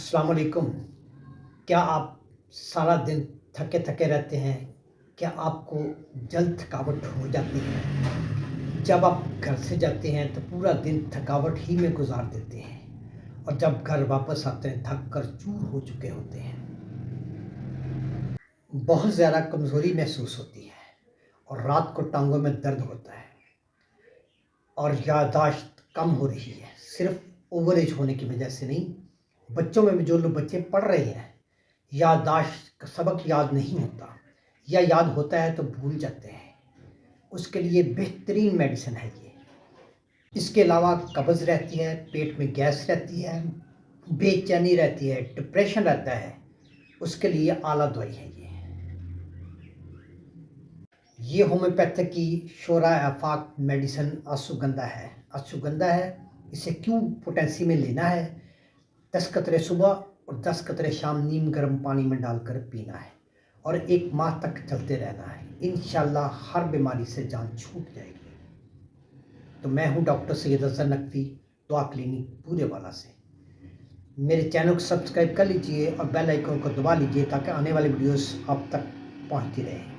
अस्सलाम वालेकुम। क्या आप सारा दिन थके थके रहते हैं? क्या आपको जल्द थकावट हो जाती है? जब आप घर से जाते हैं तो पूरा दिन थकावट ही में गुजार देते हैं और जब घर वापस आते हैं थक कर चूर हो चुके होते हैं। बहुत ज़्यादा कमज़ोरी महसूस होती है और रात को टांगों में दर्द होता है और याददाश्त कम हो रही है। सिर्फ ओवर एज होने की वजह से नहीं, बच्चों में भी जो लोग बच्चे पढ़ रहे हैं, याददाश्त सबक याद नहीं होता या याद होता है तो भूल जाते हैं। उसके लिए बेहतरीन मेडिसिन है ये। इसके अलावा कब्ज़ रहती है, पेट में गैस रहती है, बेचैनी रहती है, डिप्रेशन रहता है, उसके लिए आला दवाई है ये होम्योपैथिक की शोरा आफाक मेडिसिन अश्वगंधा है। इसे क्यों पोटेंसी में लेना है? 10 कतरे सुबह और 10 कतरे शाम नीम गर्म पानी में डालकर पीना है और 1 माह तक चलते रहना है। इंशाल्लाह हर बीमारी से जान छूट जाएगी। तो मैं हूँ डॉक्टर सैयद अज़हर नकवी, दुआ क्लिनिक पूरे वाला से। मेरे चैनल को सब्सक्राइब कर लीजिए और बेल आइकन को दबा लीजिए ताकि आने वाली वीडियोस आप तक पहुँचती रहे।